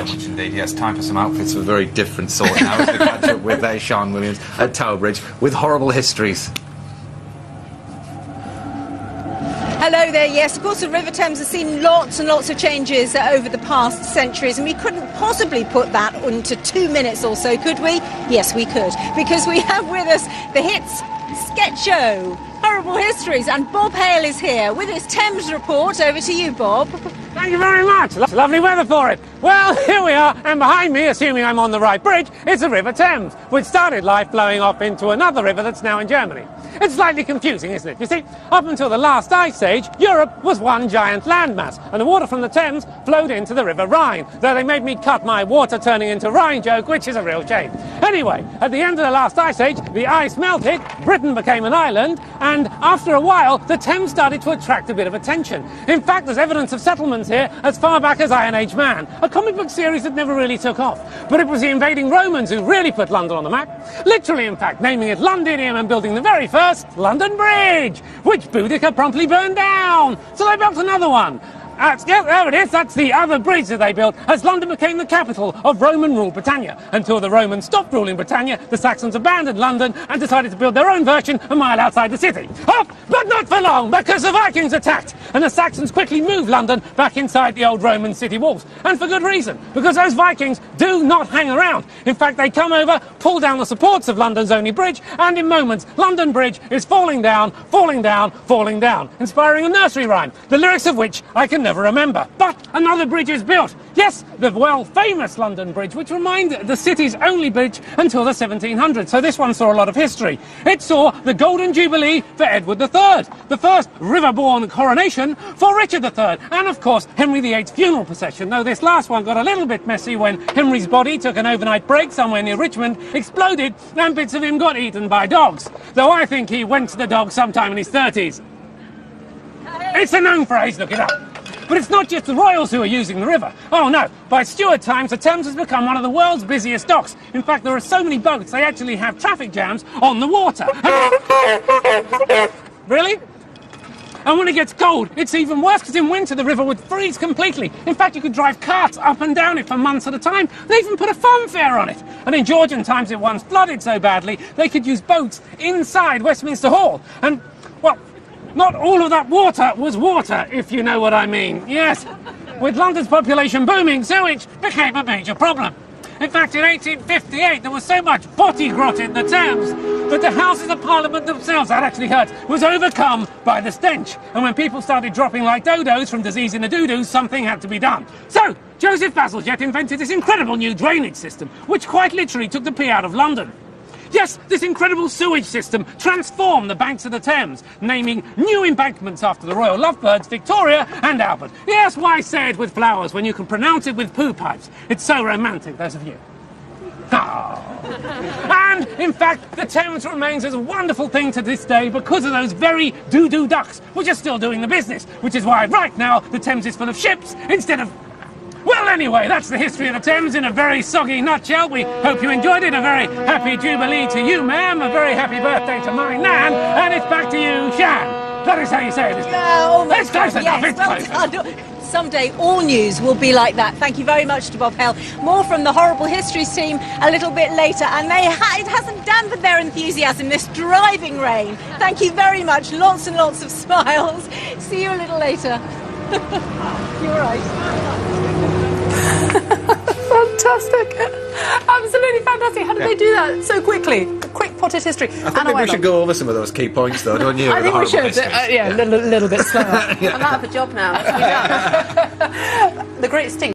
much indeed. Yes, time for some outfits of a very different sort now as we catch up with Sean Williams at Tower Bridge with Horrible Histories. Hello there. Yes, of course, the River Thames has seen lots and lots of changes over the past centuries, and we couldn't possibly put that into 2 minutes or so, could we? Yes, we could, because we have with us the hits sketch show, Horrible Histories, and Bob Hale is here with his Thames report. Over to you, Bob. Thank you very much. Lovely weather for it. Well, here we are, and behind me, assuming I'm on the right bridge, is the River Thames, which started life flowing off into another river that's now in Germany. It's slightly confusing, isn't it? You see, up until the last ice age, Europe was one giant landmass, and the water from the Thames flowed into the River Rhine, though they made me cut my water turning into Rhine joke, which is a real shame. Anyway, at the end of the last ice age, the ice melted, Britain became an island, and after a while, the Thames started to attract a bit of attention. In fact, there's evidence of settlements here as far back as Iron Age Man, a comic book series that never really took off. But it was the invading Romans who really put London on the map. Literally, in fact, naming it Londinium and building the very first London Bridge, which Boudicca promptly burned down. So they built another one. Yeah, there it is. That's the other bridge that they built as London became the capital of Roman-ruled Britannia. Until the Romans stopped ruling Britannia, the Saxons abandoned London and decided to build their own version a mile outside the city. Oh, but not for long, because the Vikings attacked, and the Saxons quickly moved London back inside the old Roman city walls. And for good reason, because those Vikings do not hang around. In fact, they come over, pull down the supports of London's only bridge, and in moments, London Bridge is falling down, falling down, falling down, inspiring a nursery rhyme, the lyrics of which I can never remember. But another bridge is built. Yes, the well-famous London Bridge, which remained the city's only bridge until the 1700s. So this one saw a lot of history. It saw the Golden Jubilee for Edward III, the first river-borne coronation for Richard III, and of course Henry VIII's funeral procession, though this last one got a little bit messy when Henry's body took an overnight break somewhere near Richmond, exploded, and bits of him got eaten by dogs. Though I think he went to the dogs sometime in his 30s. It's a known phrase, look it up. But it's not just the royals who are using the river. Oh no, by Stuart times, the Thames has become one of the world's busiest docks. In fact, there are so many boats, they actually have traffic jams on the water. Really? And when it gets cold, it's even worse, because in winter the river would freeze completely. In fact, you could drive carts up and down it for months at a time. They even put a fun fair on it. And in Georgian times, it once flooded so badly, they could use boats inside Westminster Hall. And, well, not all of that water was water, if you know what I mean. Yes, with London's population booming, sewage became a major problem. In fact, in 1858, there was so much body grot in the Thames that the Houses of Parliament themselves, that actually hurt, was overcome by the stench. And when people started dropping like dodos from disease in the doo-doos, something had to be done. So, Joseph Bazalgette invented this incredible new drainage system, which quite literally took the pee out of London. Yes, this incredible sewage system transformed the banks of the Thames, naming new embankments after the royal lovebirds Victoria and Albert. Yes, why say it with flowers when you can pronounce it with poo pipes? It's so romantic, those of you. Oh. And, in fact, the Thames remains as a wonderful thing to this day because of those very doo-doo ducks, which are still doing the business, which is why right now the Thames is full of ships instead of... Well, anyway, that's the history of the Thames in a very soggy nutshell. We hope you enjoyed it. A very happy Jubilee to you, ma'am. A very happy birthday to my Nan. And it's back to you, Shan. That is how you say it, isn't it? It's close enough, it's close enough. Someday all news will be like that. Thank you very much to Bob Hale. More from the Horrible Histories team a little bit later. And it hasn't dampened their enthusiasm, this driving rain. Thank you very much. Lots and lots of smiles. See you a little later. You're right. Fantastic. Absolutely fantastic. How did they do that so quickly? Quick potted history. I think we should go over some of those key points, though, don't you? I think we should. Yeah, a little bit slower. I'm out of a job now. The great sting.